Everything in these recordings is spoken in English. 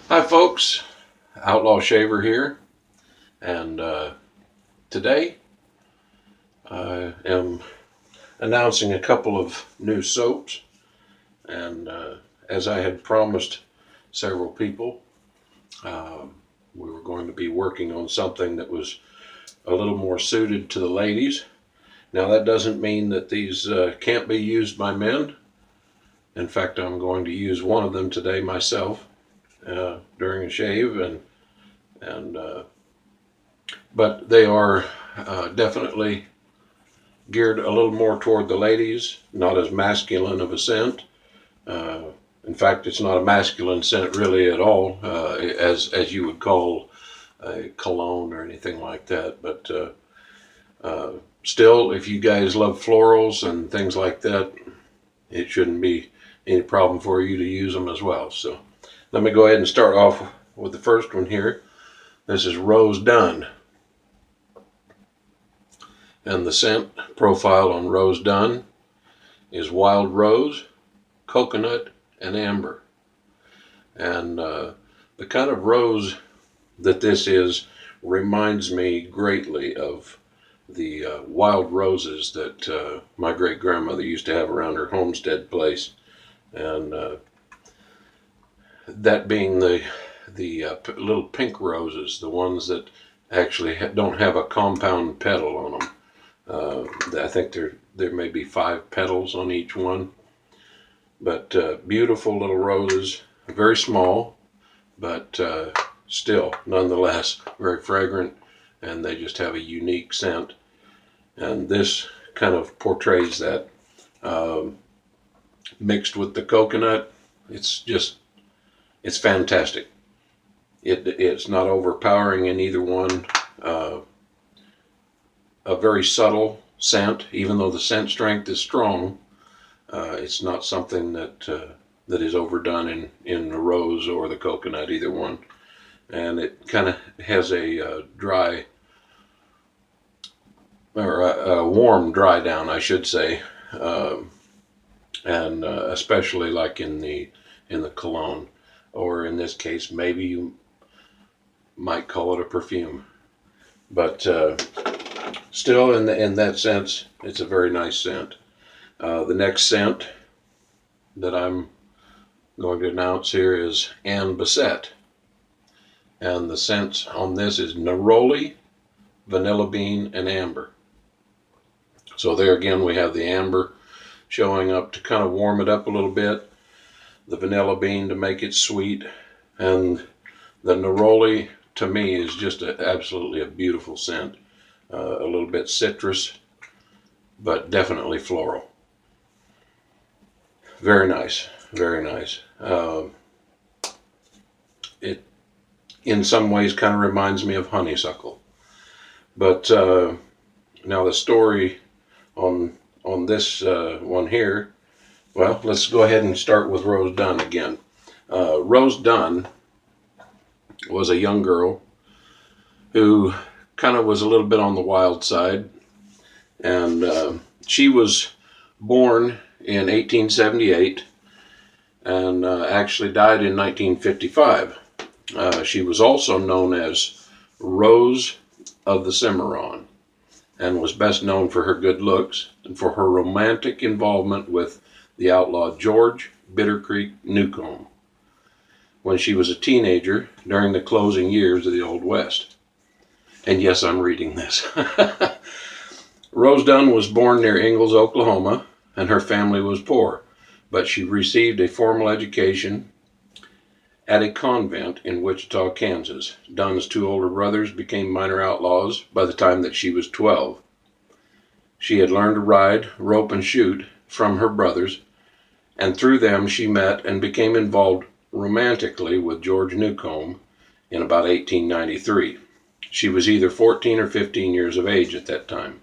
Hi folks, Outlaw Shaver here, and today I am announcing a couple of new soaps, and as I had promised several people, uh, we were going to be working on something that was a little more suited to the ladies. Now that doesn't mean that these can't be used by men. In fact, I'm going to use one of them today myself during a shave, and but they are definitely geared a little more toward the ladies, not as masculine of a scent. Uh, in fact, it's not a masculine scent really at all, as you would call a cologne or anything like that. But uh, still, if you guys love florals and things like that, it shouldn't be any problem for you to use them as well. So let me go ahead and start off with the first one here. This is Rose Dunn. And the scent profile on Rose Dunn is wild rose, coconut, and amber. And the kind of rose that this is reminds me greatly of the wild roses that my great grandmother used to have around her homestead place. And that being the little pink roses, the ones that actually don't have a compound petal on them. I think there may be 5 petals on each one, but beautiful little roses, very small, but still, nonetheless, very fragrant, and they just have a unique scent. And this kind of portrays that. Mixed with the coconut, it's fantastic. It's not overpowering in either one. A very subtle scent, even though the scent strength is strong. It's not something that is overdone in the rose or the coconut, either one. And it kind of has a dry or a warm dry down, I should say, and especially like in the cologne, or in this case, maybe you might call it a perfume. But still, in that sense, it's a very nice scent. The next scent that I'm going to announce here is Bassett. And the scent on this is neroli, vanilla bean, and amber. So there again, we have the amber showing up to kind of warm it up a little bit, the vanilla bean to make it sweet, and the neroli to me is just absolutely a beautiful scent. A little bit citrus, but definitely floral. Very nice, very nice. It in some ways kind of reminds me of honeysuckle. But now the story on this one here. Well, let's go ahead and start with Rose Dunn again. Rose Dunn was a young girl who kind of was a little bit on the wild side, and she was born in 1878 and actually died in 1955. She was also known as Rose of the Cimarron, and was best known for her good looks and for her romantic involvement with the outlaw George Bitter Creek Newcomb when she was a teenager during the closing years of the Old West. And yes, I'm reading this. Rose Dunn was born near Ingalls, Oklahoma, and her family was poor, but she received a formal education at a convent in Wichita, Kansas. Dunn's 2 older brothers became minor outlaws by the time that she was 12. She had learned to ride, rope, and shoot from her brothers, and through them she met and became involved romantically with George Newcomb in about 1893. She was either 14 or 15 years of age at that time.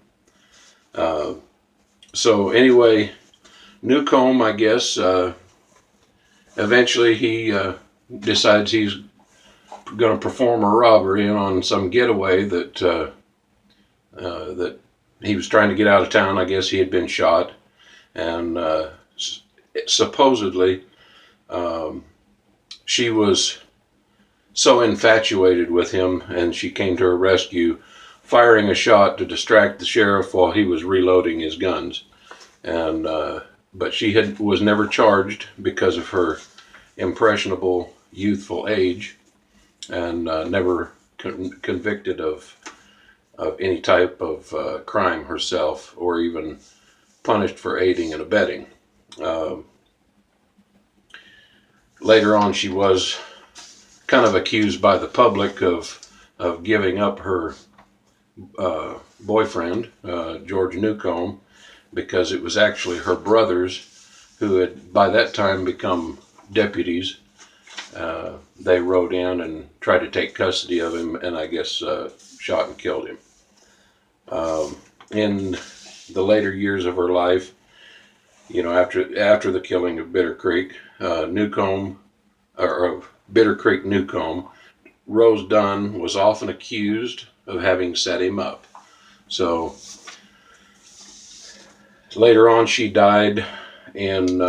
So anyway, Newcomb, I guess, eventually he decides he's going to perform a robbery on some getaway that he was trying to get out of town. I guess he had been shot, and supposedly she was so infatuated with him, and she came to her rescue, firing a shot to distract the sheriff while he was reloading his guns. And but she was never charged because of her impressionable, youthful age, and never convicted of any type of crime herself, or even punished for aiding and abetting. Later on, she was kind of accused by the public of giving up her boyfriend, George Newcomb, because it was actually her brothers who had by that time become deputies. They rode in and tried to take custody of him, and I guess shot and killed him. In the later years of her life, after the killing of Bitter Creek, Bitter Creek Newcomb, Rose Dunn was often accused of having set him up. So later on, she died in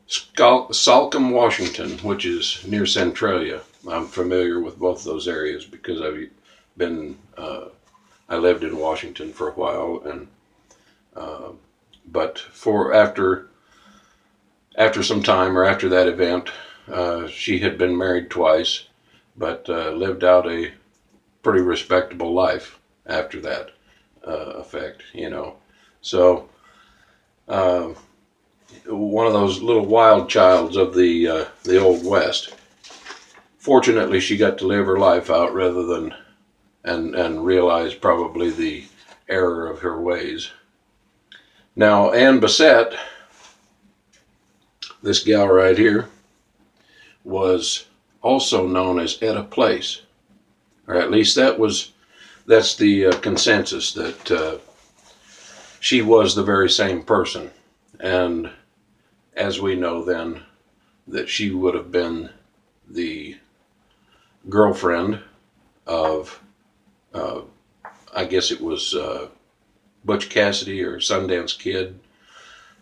Salcombe, Washington, which is near Centralia. I'm familiar with both those areas because I lived in Washington for a while, and but after some time, or after that event, she had been married twice, but lived out a pretty respectable life after that effect, So one of those little wild childs of the Old West. Fortunately, she got to live her life out rather than and realize probably the error of her ways. Now, Ann Bassett, this gal right here, was also known as Etta Place, or at least that's the consensus, that she was the very same person. And as we know then, that she would have been the girlfriend of, I guess it was Butch Cassidy or Sundance Kid.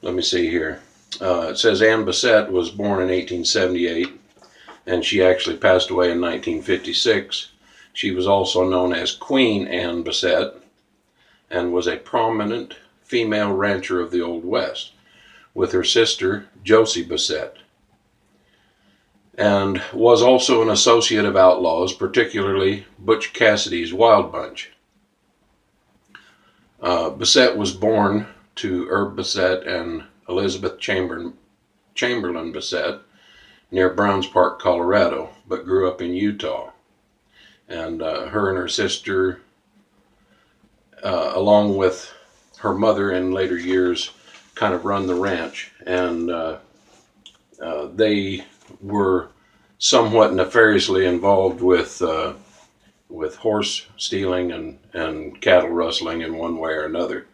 Let me see here. It says Ann Bassett was born in 1878, and she actually passed away in 1956. She was also known as Queen Ann Bassett, and was a prominent female rancher of the Old West, with her sister Josie Bassett, and was also an associate of outlaws, particularly Butch Cassidy's Wild Bunch. Bassett was born to Herb Bassett and Elizabeth Chamberlain Bassett near Browns Park, Colorado, but grew up in Utah. And her and her sister, along with her mother in later years, kind of run the ranch, and they were somewhat nefariously involved with horse stealing and cattle rustling in one way or another.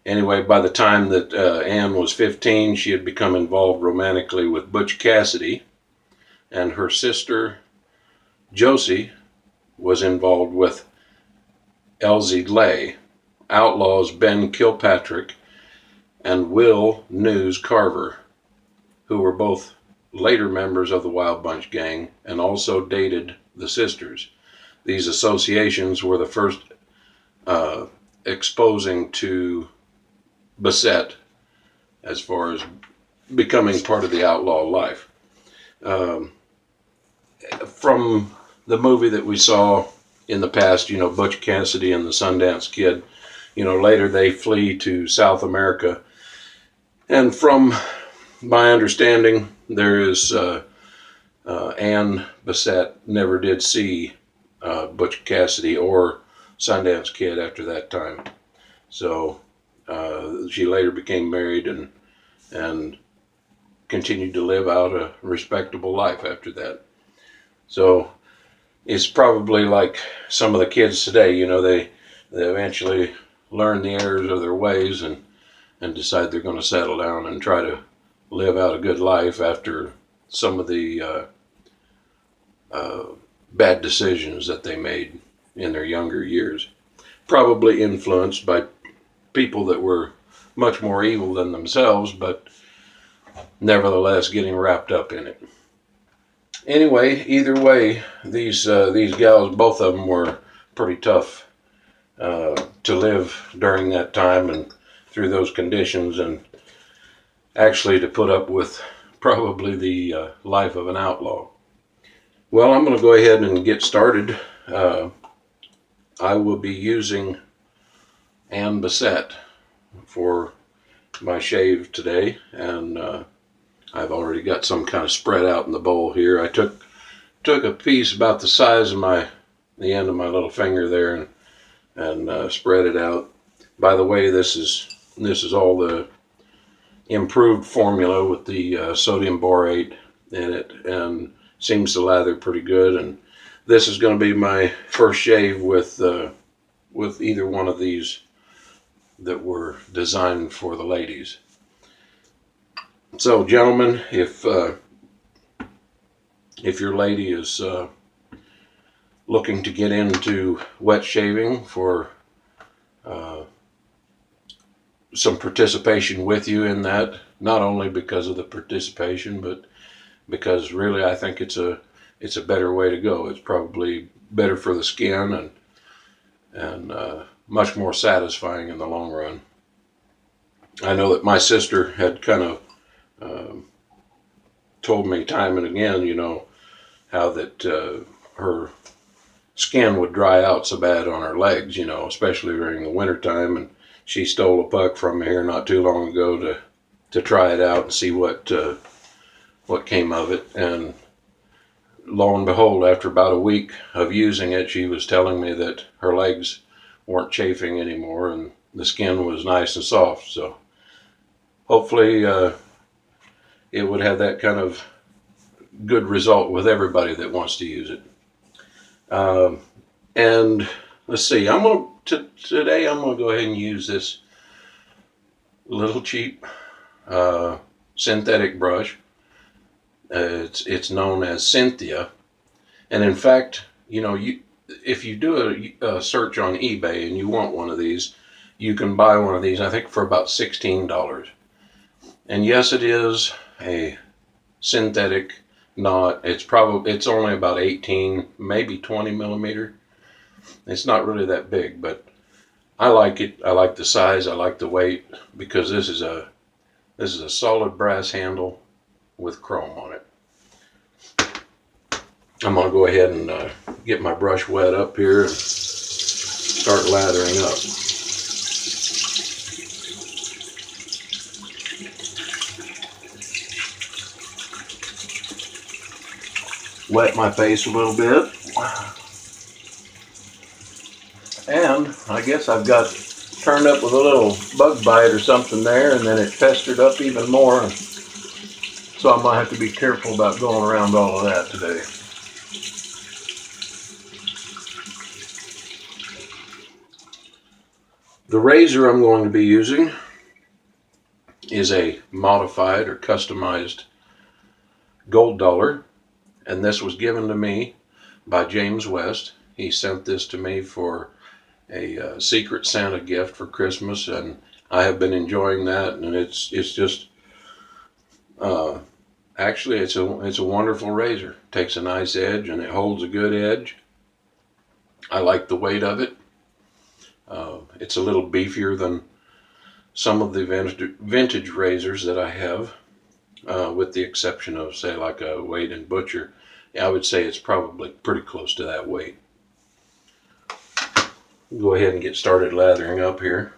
Anyway, by the time that Ann was 15, she had become involved romantically with Butch Cassidy, and her sister Josie was involved with Elzie Lay, outlaws Ben Kilpatrick and Will News Carver, who were both later members of the Wild Bunch gang and also dated the sisters. These associations were the first exposing to Bassett as far as becoming part of the outlaw life. From the movie that we saw in the past, Butch Cassidy and the Sundance Kid, later they flee to South America. And from my understanding, there is Ann Bassett never did see Butch Cassidy or Sundance Kid after that time. So she later became married and continued to live out a respectable life after that. So it's probably like some of the kids today, they eventually learn the errors of their ways and decide they're going to settle down and try to live out a good life after some of the bad decisions that they made in their younger years. Probably influenced by people that were much more evil than themselves, but nevertheless getting wrapped up in it. Anyway, either way, these gals, both of them were pretty tough to live during that time and through those conditions, and actually to put up with probably the life of an outlaw. Well, I'm going to go ahead and get started. I will be using Bassett for my shave today, and I've already got some kind of spread out in the bowl here. I took a piece about the size of the end of my little finger there and spread it out. By the way, this is all the improved formula with the sodium borate in it, and seems to lather pretty good. And this is going to be my first shave with either one of these that were designed for the ladies. So, gentlemen, if your lady is looking to get into wet shaving for some participation with you in that, not only because of the participation, but because really I think it's a better way to go. It's probably better for the skin and much more satisfying in the long run. I know that my sister had kind of told me time and again, how that her skin would dry out so bad on her legs, especially during the wintertime. And she stole a puck from me here not too long ago to try it out and see what came of it. And lo and behold, after about a week of using it, she was telling me that her legs weren't chafing anymore and the skin was nice and soft. So hopefully it would have that kind of good result with everybody that wants to use it. And let's see, today I'm going to go ahead and use this little cheap synthetic brush. It's known as Cynthia, and in fact, if you do a search on eBay and you want one of these, you can buy one of these, I think, for about $16. And yes, it is a synthetic knot. It's only about 18, maybe 20 millimeter. It's not really that big, but I like it. I like the size. I like the weight, because this is a solid brass handle with chrome on it. I'm going to go ahead and get my brush wet up here and start lathering up. Wet my face a little bit. And I guess I've got turned up with a little bug bite or something there, and then it festered up even more. So I might have to be careful about going around all of that today. The razor I'm going to be using is a modified or customized gold dollar, and this was given to me by James West. He sent this to me for a Secret Santa gift for Christmas, and I have been enjoying that. And it's just actually it's a wonderful razor. It takes a nice edge and it holds a good edge. I like the weight of it. It's a little beefier than some of the vintage razors that I have, with the exception of, say, like a Wade & Butcher. I would say it's probably pretty close to that weight. Go ahead and get started lathering up here.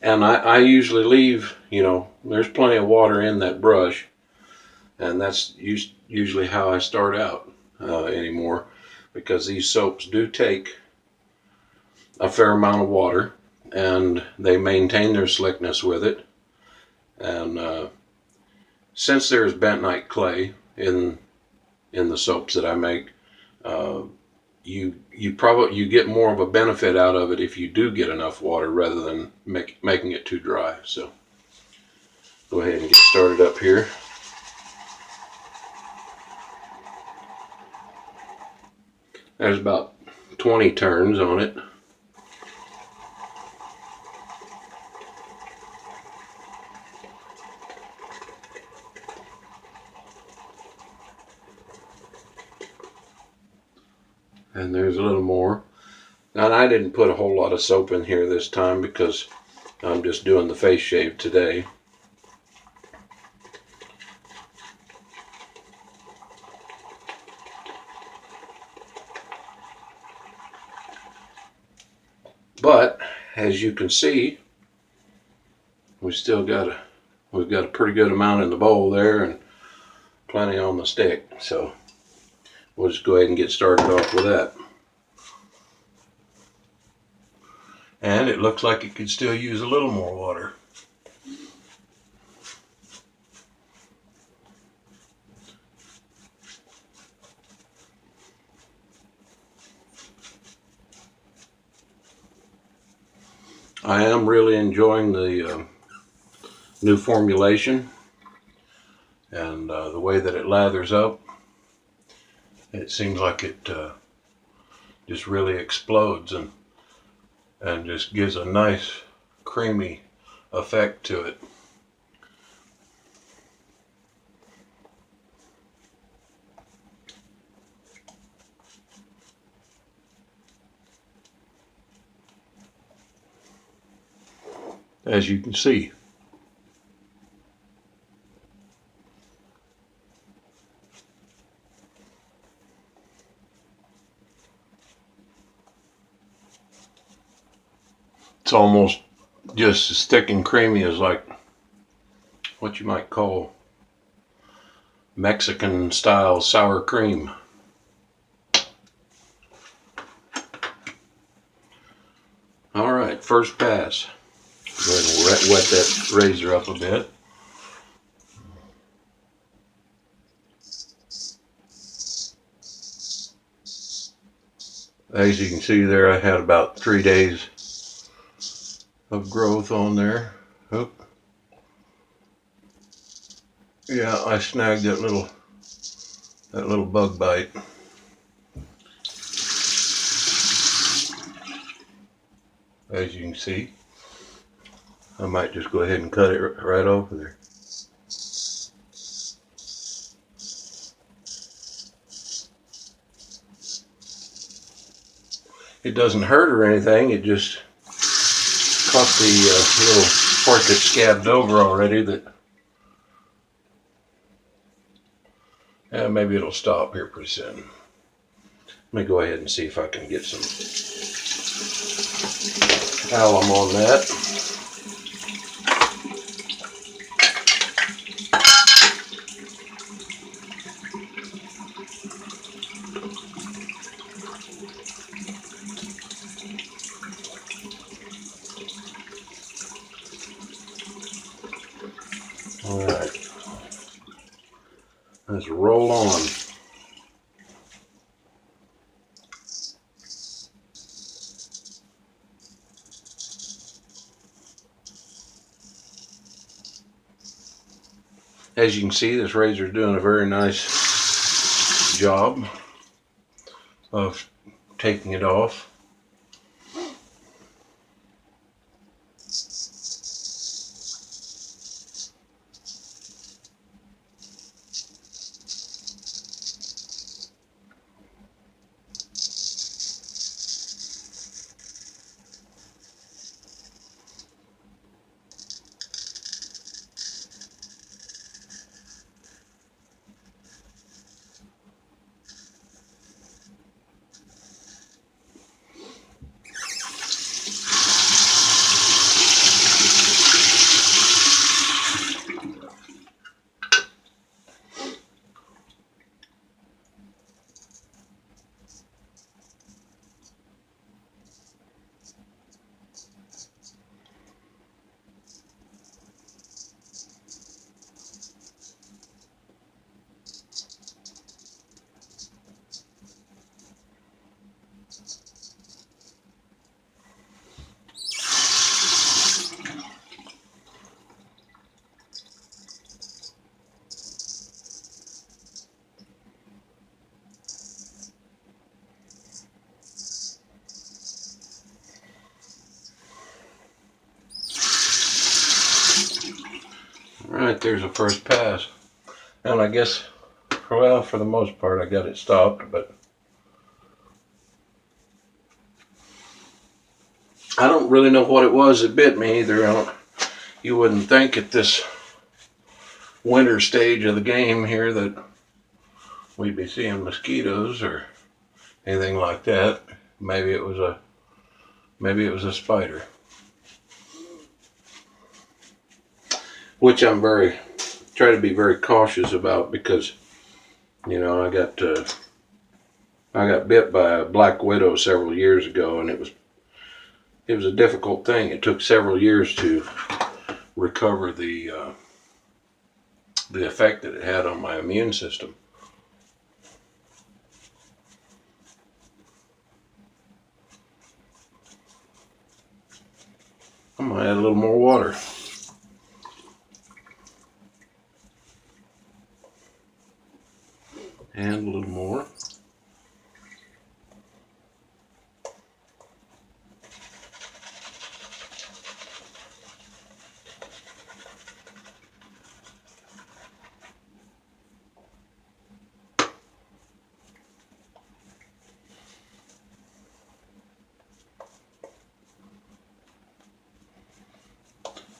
And I usually leave, there's plenty of water in that brush, and that's usually how I start out anymore, because these soaps do take a fair amount of water, and they maintain their slickness with it. And since there's bentonite clay in the soaps that I make, you get more of a benefit out of it if you do get enough water rather than making it too dry. So go ahead and get started up here. There's about 20 turns on it. And there's a little more. And I didn't put a whole lot of soap in here this time because I'm just doing the face shave today. But as you can see, we've got a pretty good amount in the bowl there and plenty on the stick. So we'll just go ahead and get started off with that. And it looks like it could still use a little more water. I am really enjoying the new formulation and the way that it lathers up. It seems like it just really explodes and just gives a nice creamy effect to it. As you can see. It's almost just as thick and creamy as like what you might call Mexican style sour cream. All right, first pass. Go ahead and wet that razor up a bit. As you can see there, I had about 3 days of growth on there. Oop. Yeah, I snagged that little bug bite. As you can see, I might just go ahead and cut it right off of there. It doesn't hurt or anything, it just caught the little part that scabbed over already that, maybe it'll stop here pretty soon. Let me go ahead and see if I can get some alum on that. All right, let's roll on. As you can see, this razor is doing a very nice job of taking it off. Alright, there's a first pass. And I guess, well, for the most part I got it stopped, but I don't really know what it was that bit me either. You wouldn't think at this winter stage of the game here that we'd be seeing mosquitoes or anything like that. Maybe it was a spider, which try to be very cautious about, because I got bit by a black widow several years ago, and it was a difficult thing. It took several years to recover the effect that it had on my immune system. I'm gonna add a little more water. And a little more.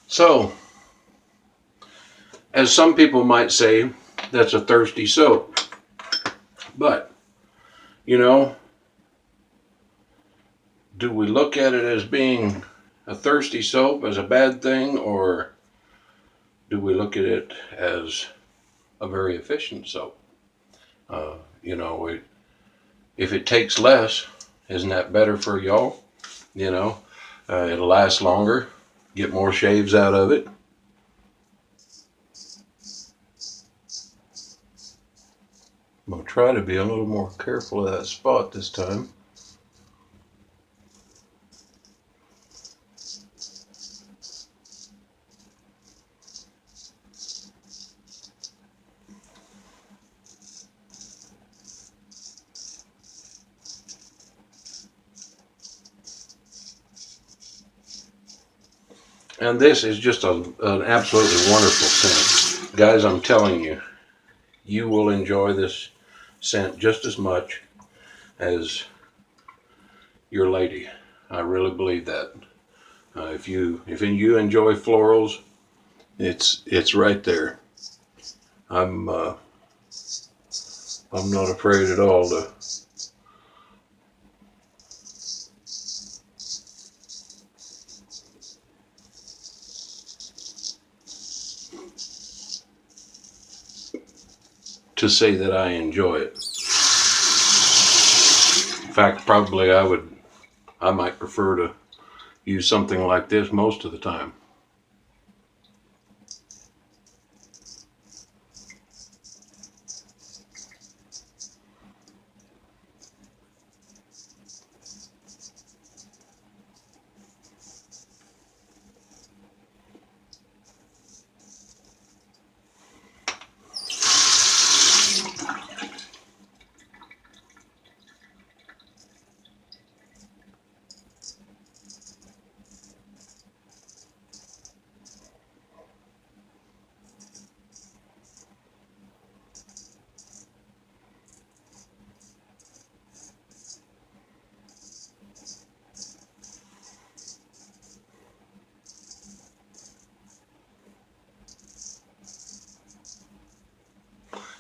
So, as some people might say, that's a thirsty soap. But, do we look at it as being a thirsty soap as a bad thing, or do we look at it as a very efficient soap? If it takes less, isn't that better for y'all? It'll last longer, get more shaves out of it. I'm going to try to be a little more careful of that spot this time. And this is just an absolutely wonderful scent. Guys, I'm telling you, you will enjoy this scent just as much as your lady. I really believe that. If you enjoy florals, it's right there. I'm not afraid at all to say that I enjoy it. In fact, probably I might prefer to use something like this most of the time.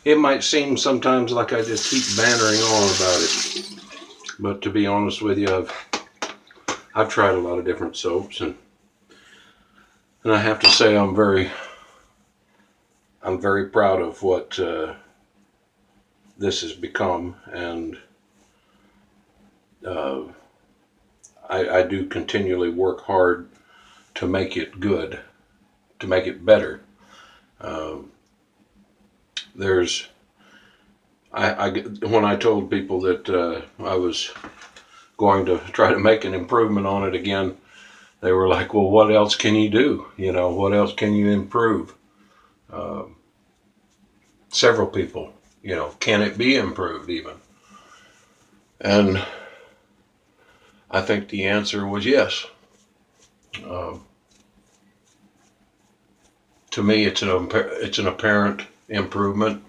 It might seem sometimes like I just keep bantering on about it, but to be honest with you, I've tried a lot of different soaps, and I have to say I'm very proud of what this has become, and I do continually work hard to make it good, to make it better. When I told people that I was going to try to make an improvement on it again, they were like, well, what else can you do? What else can you improve? Several people, can it be improved even? And I think the answer was yes. To me, it's an apparent improvement,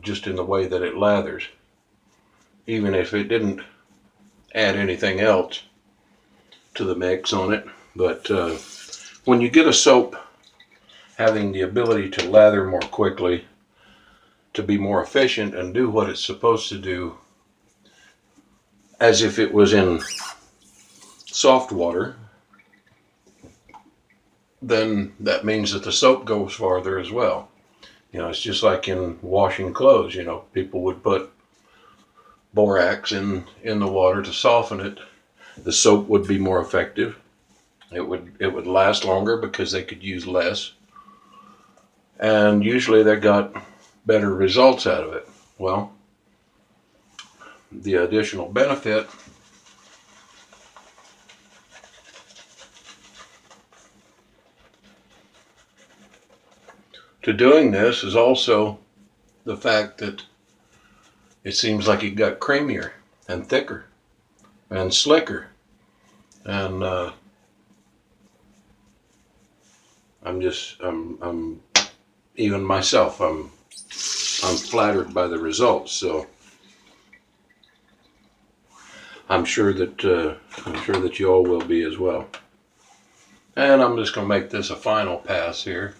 just in the way that it lathers. Even if it didn't add anything else, to the mix on it. But when you get a soap having the ability to lather more quickly, to be more efficient and do what it's supposed to do as if it was in soft water, then that means that the soap goes farther as well. You know, it's just like in washing clothes. You know, people would put borax in the water to soften it. The soap would be more effective. It would last longer because they could use less, and usually they got better results out of it. Well, the additional benefit to doing this is also the fact that it seems like it got creamier and thicker and slicker, and I'm even myself, I'm flattered by the results. So I'm sure that you all will be as well. And I'm just going to make this a final pass here.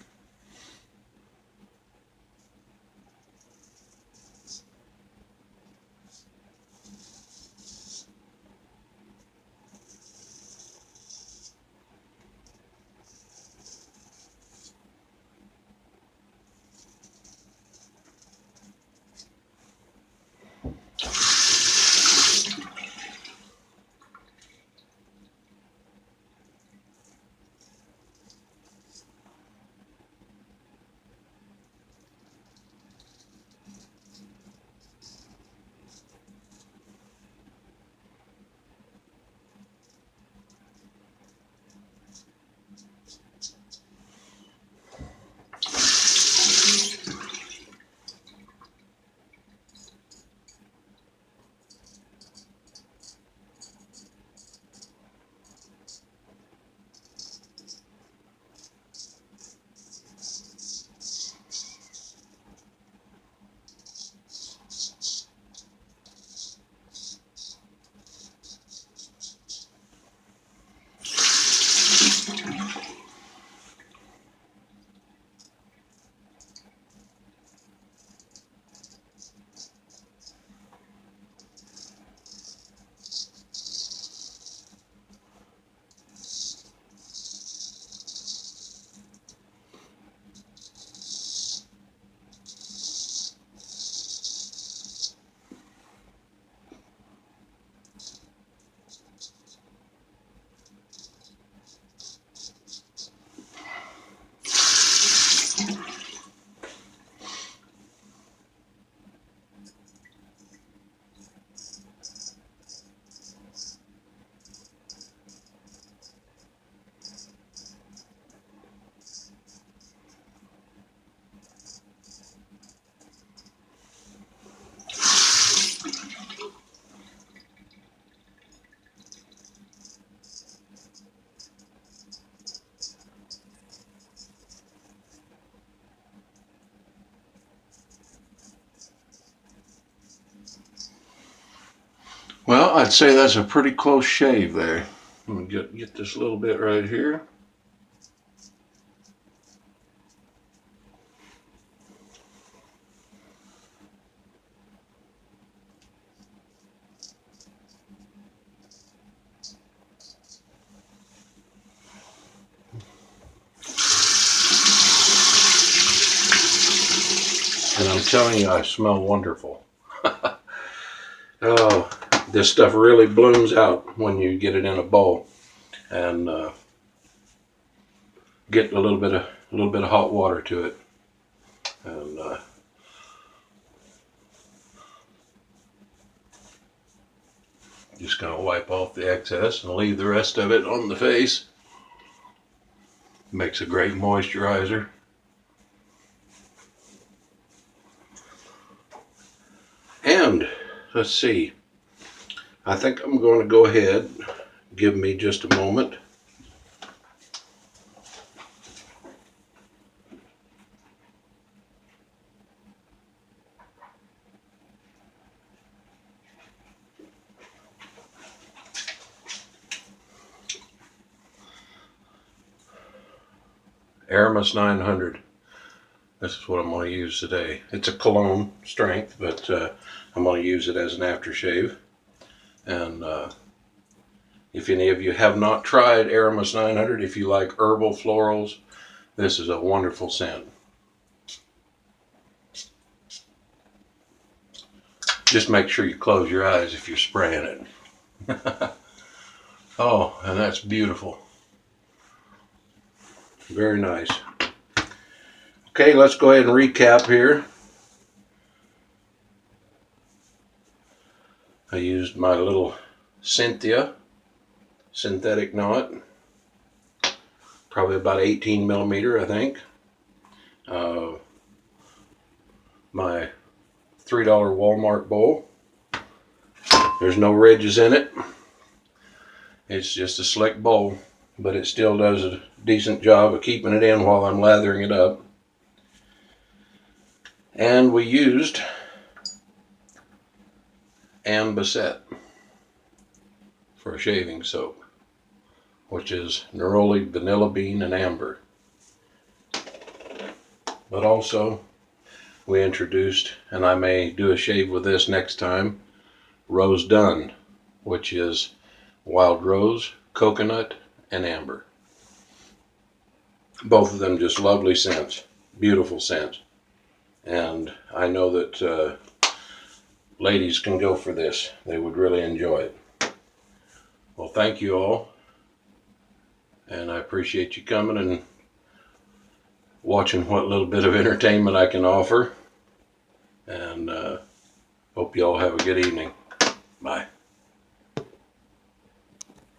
Well, I'd say that's a pretty close shave there. Let me get this little bit right here. And I'm telling you, I smell wonderful. Oh, this stuff really blooms out when you get it in a bowl, and get a little bit of hot water to it, and just gonna wipe off the excess and leave the rest of it on the face. Makes a great moisturizer. And let's see, I think I'm going to go ahead, give me just a moment. Aramis 900. This is what I'm going to use today. It's a cologne strength, but I'm going to use it as an aftershave. And if any of you have not tried Aramis 900, if you like herbal florals, this is a wonderful scent. Just make sure you close your eyes if you're spraying it. Oh, and that's beautiful. Very nice. Okay, let's go ahead and recap here. I used my little Cynthia synthetic knot, probably about 18 millimeter, I think. My $3 Walmart bowl. There's no ridges in it. It's just a slick bowl, but it still does a decent job of keeping it in while I'm lathering it up. And we used Bassett for a shaving soap, which is neroli, vanilla bean, and amber. But also, we introduced, and I may do a shave with this next time, Rose Dunn, which is wild rose, coconut, and amber. Both of them just lovely scents, beautiful scents. And I know that ladies can go for this. They would really enjoy it. Well, thank you all. And I appreciate you coming and watching what little bit of entertainment I can offer. And hope you all have a good evening. Bye.